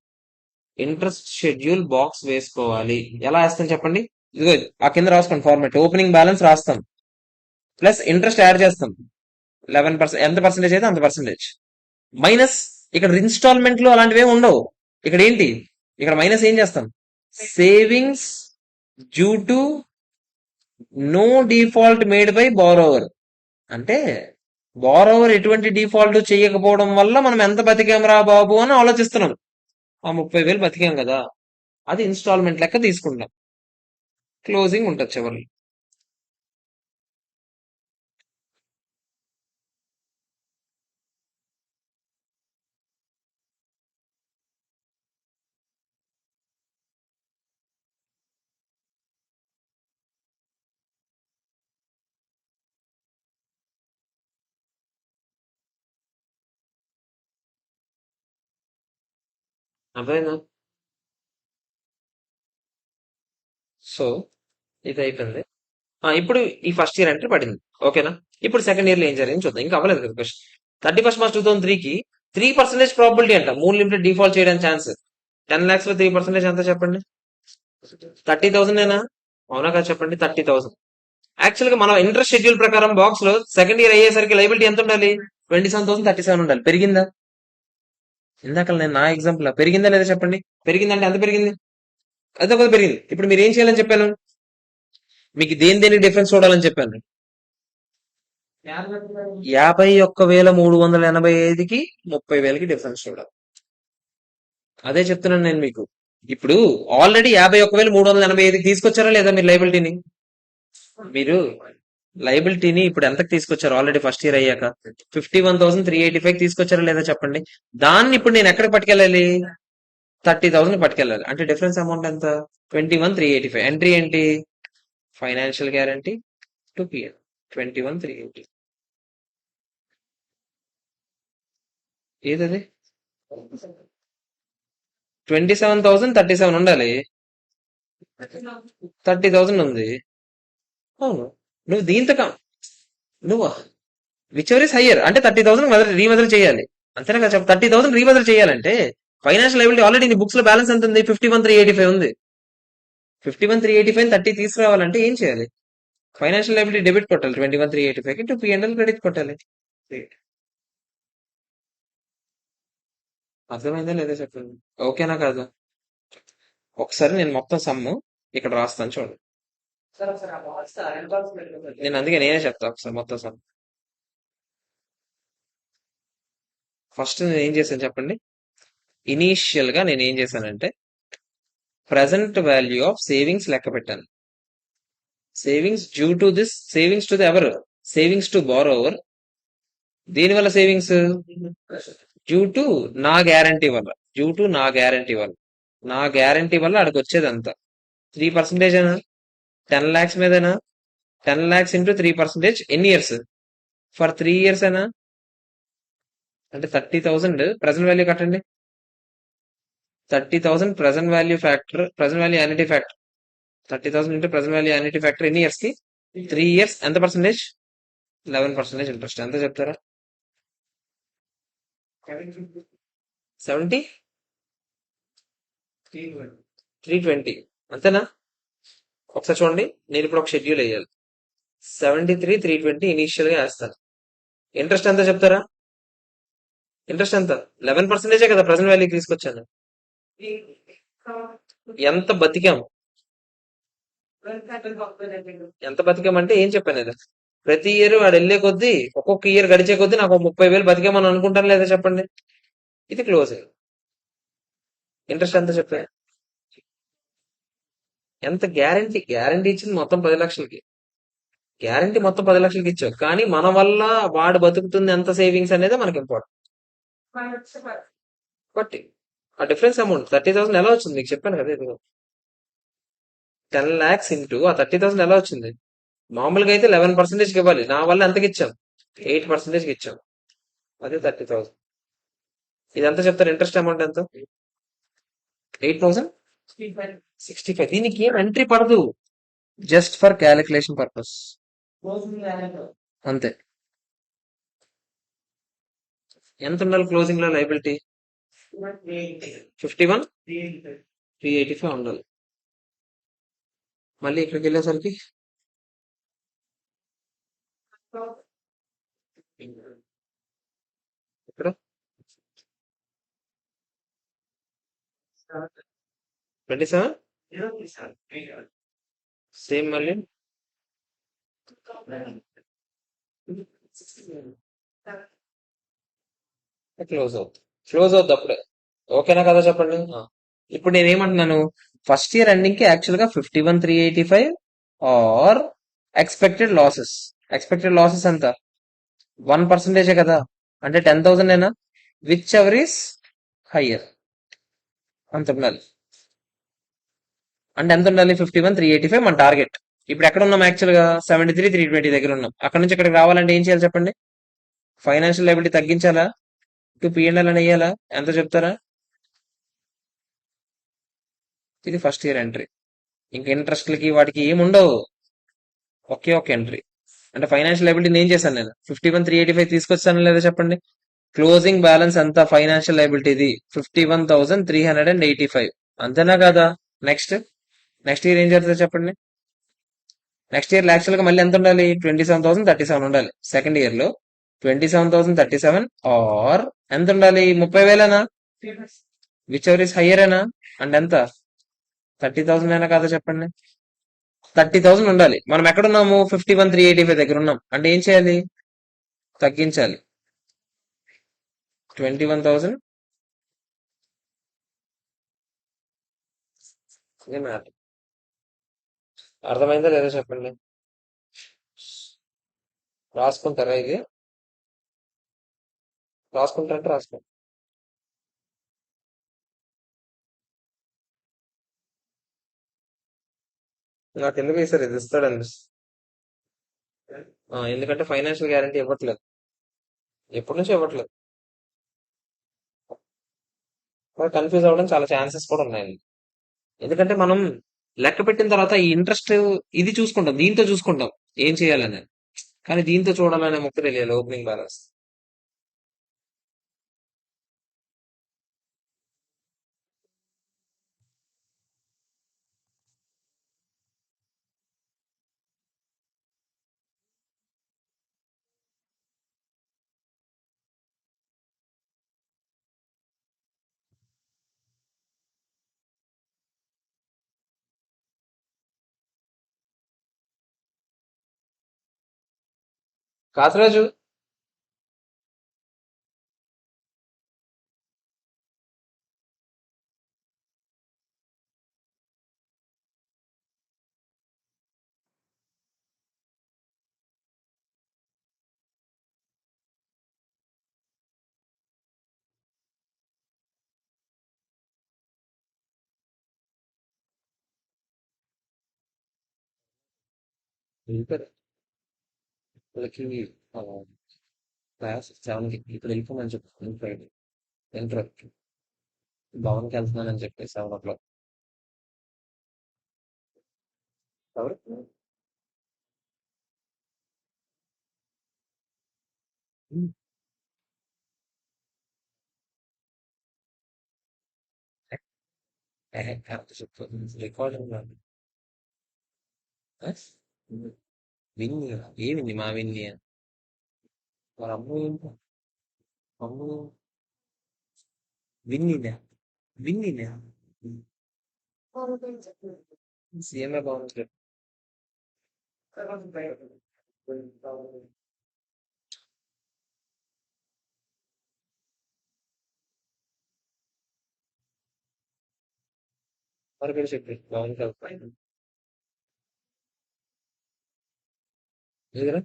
ఇంటర్ షెడ్యూల్ బాక్స్ వేసుకోవాలి. ఎలా వేస్తాం చెప్పండి. ఇదిగో ఆ కింద రాసుకోండి ఫార్మాట్. ఓపెనింగ్ బ్యాలెన్స్ రాస్తాం, ప్లస్ ఇంట్రెస్ట్ యాడ్ చేస్తాం. 11%, ఎంత పర్సెంటేజ్ అయితే అంత పర్సెంటేజ్, మైనస్ ఇక్కడ ఇన్స్టాల్మెంట్లు అలాంటివి ఉండవు. ఇక్కడ ఏంటి, ఇక్కడ మైనస్ ఏం చేస్తాం, savings due to know default made by borrower. అంటే బారోవర్ ఎటువంటి డిఫాల్ట్ చేయకపోవడం వల్ల మనం ఎంత బతికాం రా బాబు అని ఆలోచిస్తున్నాం. ఆ 30,000 బతికాం కదా, అది ఇన్స్టాల్మెంట్ లెక్క తీసుకుంటాం. క్లోజింగ్ ఉంటుంది చివరి. అర్థమైందా? సో ఇది అయిపోయింది. ఇప్పుడు ఈ ఫస్ట్ ఇయర్ ఎంట్రీ పడింది, ఓకేనా. ఇప్పుడు సెకండ్ ఇయర్ లో ఏం జరిగింది చూద్దాం. ఇంకా అవ్వలేదు కదా క్వశ్చన్. 31 March 2003 కి 3% ప్రాబిలిటీ అంట, 3 లిమిటెడ్ డిఫాల్ట్ చేయడానికి ఛాన్స్. 10 lakhs లో 3% ఎంత చెప్పండి. 30,000 ఏనా? అవునా కదా చెప్పండి. 30,000. యాక్చువల్ గా మనం ఇంట్రెస్ట్ షెడ్యూల్ ప్రకారం బాక్స్ లో సెకండ్ ఇయర్ అయ్యేసరికి లైబిలిటీ ఎంత ఉండాలి, 27,037 ఉండాలి. పెరిగిందా? ఇందాక నేను నా ఎగ్జాంపుల్ పెరిగిందా లేదా చెప్పండి. పెరిగిందంటే ఎంత పెరిగింది, అదే ఒక పెరిగింది. ఇప్పుడు మీరు ఏం చేయాలని చెప్పాను, మీకు దేనికి డిఫరెన్స్ చూడాలని చెప్పాను. 51,385కి 30,000కి డిఫరెన్స్ చూడాలి. అదే చెప్తున్నాను నేను మీకు. ఇప్పుడు ఆల్రెడీ 51,385కి తీసుకొచ్చారా లేదా మీరు లైబిలిటీని? మీరు లైబిలిటీని ఇప్పుడు ఎంతకు తీసుకొచ్చారు ఆల్రెడీ ఫస్ట్ ఇయర్ అయ్యాక? 51,385 తీసుకొచ్చారా లేదా చెప్పండి. దాన్ని ఇప్పుడు నేను ఎక్కడికి పట్టుకెళ్ళాలి, 30,000 పట్టుకెళ్ళాలి. అంటే డిఫరెన్స్ అమౌంట్ ఎంత, 21,385. ఎంట్రీ ఏంటి, ఫైనాన్షియల్ గ్యారంటీ టు పిఎల్ 21,380. ఏదది, 27,037 ఉండాలి, 30,000 ఉంది. అవును, నువ్వు దీంతో నువ్వు విచ్ ఎవర్ ఇస్ హయ్యర్ అంటే 30,000 రీమెజర్ చేయాలి, అంతేనా కదా. 30,000 రీమెజర్ చేయాలంటే ఫైనాన్షియల్ లైబిలిటీ ఆల్రెడీ నీ బుక్స్ లో బ్యాలెన్స్ ఎంత ఉంది, 51,385 ఉంది. 51,385 30 తీసుకురావాలంటే ఏం చేయాలి, ఫైనాన్షియల్ లైబిలిటీ డెబిట్ కొట్టాలి, 21,385 కి 2 P&L క్రెడిట్ కొట్టాలి. అర్థమైందా లేదా చెప్పండి. ఓకేనా కాదు? ఒకసారి నేను మొత్తం సమ్ము ఇక్కడ రాస్తాను చూడండి. నేను అందుకే నేనే చెప్తా ఒకసారి మొత్తం సమ్. ఫస్ట్ నేను ఏం చేశాను చెప్పండి. ఇనీషియల్ గా నేను ఏం చేశానంటే ప్రెసెంట్ వాల్యూ ఆఫ్ సేవింగ్స్ లెక్క పెట్టాను. Savings due to this, savings to the ఎవరు, సేవింగ్స్ టు బారోవర్. దీని వల్ల సేవింగ్స్ డ్యూ టు నా గ్యారంటీ వల్ల, డ్యూ టు నా గ్యారంటీ వల్ల, నా గ్యారంటీ వల్ల అక్కడికి వచ్చేది అంత 3% అయినా, 10 lakhs మీదనా, 10 lakhs ఇంటూ 3%, ఎన్ని ఇయర్స్, ఫర్ 3 years అయినా, అంటే 30,000 ప్రెసెంట్ వాల్యూ కట్టండి. 30,000 present value factor, present value annuity factor, 30,000 into present value annuity factor ఎన్ని ఇయర్స్ కి, 3 years. ఎంత పర్సెంటేజ్, 11% ఇంట్రెస్ట్. ఎంత చెప్తారా, 70, 320, అంతేనా. ఒకసారి చూడండి, నేను ఇప్పుడు ఒక షెడ్యూల్ వేయాలి. 73,320 ఇనీషియల్ గా వేస్తాను. ఇంట్రెస్ట్ ఎంత చెప్తారా, ఇంట్రెస్ట్ ఎంత, 11% కదా ప్రెసెంట్ వాల్యూ తీసుకొచ్చాను. ఎంత బతికాం, ఎంత బతికామంటే ఏం చెప్పాను ఇది, ప్రతి ఇయర్ వాడు వెళ్లే కొద్దీ, ఒక్కొక్క ఇయర్ గడిచే కొద్దీ నాకు 30,000 బతికామని అనుకుంటాను లేదా చెప్పండి. ఇది క్లోజ్. ఇంట్రెస్ట్ ఎంత చెప్పాను, ఎంత గ్యారంటీ ఇచ్చింది మొత్తం 10 లక్షలకి. గ్యారంటీ మొత్తం 10 లక్షలకి ఇచ్చావు, కానీ మన వల్ల వాడు బతుకుతుంది ఎంత సేవింగ్స్ అనేది మనకి ఇంపార్టెంట్. బట్ ఆ డిఫరెన్స్ అమౌంట్ 30,000 ఎలా వచ్చింది మీకు చెప్పాను కదా. ఇది 10 lakhs ఇంటూ ఆ 30,000 ఎలా వచ్చింది? మామూలుగా అయితే 11% ఇవ్వాలి, నా వల్ల ఎంతకి ఇచ్చాం? 8% ఇచ్చాం. అదే 30,000. ఇది ఎంత చెప్తారు? ఇంట్రెస్ట్ అమౌంట్ ఎంత? 8,065. దీనికి ఏం ఎంట్రీ పడదు, జస్ట్ ఫర్ క్యాలిక్యులేషన్ పర్పస్ అంతే. ఎంత ఉండాలి క్లోజింగ్ లో లైబిలిటీ? 51,385 ఉండాలి. మళ్ళీ ఇక్కడికి వెళ్ళేసరికి ఇక్కడ 27. సేమ్ మళ్ళీ క్లోజ్ అవుతుంది అప్పుడే. ఓకేనా కదా చెప్పండి. ఇప్పుడు నేను ఏమంటున్నాను, ఫస్ట్ ఇయర్ ఎండింగ్ కి యాక్చువల్ గా 51,385 ఆర్ ఎక్స్పెక్టెడ్ లాసెస్ ఎంత? 1% కదా, అంటే 10,000 ఏనా? విచ్ ఎవర్ ఈస్ హయ్యర్ అంత ఉండాలి. అంటే ఎంత ఉండాలి? 51,385 మన టార్గెట్. ఇప్పుడు ఎక్కడ ఉన్నాం? యాక్చువల్ గా 73,320 దగ్గర ఉన్నాం. అక్కడ నుంచి ఇక్కడికి రావాలంటే ఏం చేయాలి చెప్పండి? ఫైనాన్షియల్ లయబిలిటీ తగ్గించాలా, టు పిఎన్ఎల్ అని వేయాలా? ఎంత చెప్తారా? ఇది ఫస్ట్ ఇయర్ ఎంట్రీ. ఇంకా ఇంట్రెస్ట్లకి వాటికి ఏమి ఉండవు, ఒకే ఒక ఎంట్రీ. అంటే ఫైనాన్షియల్ లయబిలిటీ నేను చేశాను, నేను 51,385 తీసుకొచ్చాను లేదా చెప్పండి? క్లోజింగ్ బ్యాలెన్స్ ఎంత ఫైనాన్షియల్ లయబిలిటీది? 51,385. అంతేనా కదా? నెక్స్ట్ నెక్స్ట్ ఇయర్ ఏం జరుగుతుంది చెప్పండి? నెక్స్ట్ ఇయర్ యాక్చువల్ గా మళ్ళీ ఎంత ఉండాలి? 27,037 ఉండాలి. సెకండ్ ఇయర్ లో 27,037 ఆర్ ఎంత ఉండాలి? 30,000. విచ్ ఎవర్ ఇస్ హయ్యర్ అయినా, అండ్ ఎంత? 30,000 అయినా కాదా చెప్పండి? 30,000 ఉండాలి. మనం ఎక్కడున్నాము? 51,385 దగ్గర ఉన్నాం. అంటే ఏం చేయాలి? తగ్గించాలి 21,000. ఇదే మ్యాటర్. అర్థమైందా లేదా చెప్పండి? రాసుకుంటారా ఇది? రాసుకుంటారంటే రాసుకోండి. నాకు ఎందుకు ఈసారి ఇది ఇస్తాడండి. ఎందుకంటే ఫైనాన్షియల్ గ్యారంటీ ఇవ్వట్లేదు, ఎప్పటి నుంచో ఇవ్వట్లేదు. కన్ఫ్యూజ్ అవ్వడం చాలా ఛాన్సెస్ కూడా ఉన్నాయండి. ఎందుకంటే మనం లెక్క పెట్టిన తర్వాత ఈ ఇంట్రెస్ట్ ఇది చూసుకుంటాం, దీంతో చూసుకుంటాం ఏం చేయాలని. కానీ దీంతో చూడాలనే ముక్క తెలియాలి, ఓపెనింగ్ బ్యాలెన్స్. కాసరాజు, వెళ్ళిపోయారు. వీళ్ళకి క్లాస్ 7కి ఇప్పుడు వెళ్ళిపోమని చెప్పి వెళ్ళిపోయాడు. ఇంటర్ భవన్కి వెళ్తున్నానని చెప్పి 7 o'clock. ఎవరు? చెప్పు, రికార్డింగ్. విన్ని, ఏ విన్ని? మా విన్ని వాళ్ళ అమ్మ ఏంటి? అమ్మ విన్నీనా? విన్నీనా? సీఎంఏ బాగుంది. మరి కూడా చెప్పి బాగుంది కదా. ఎదురా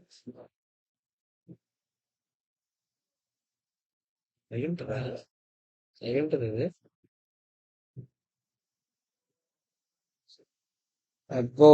అయ్యుంటదా అయ్యుంటది ఇది అబ్బో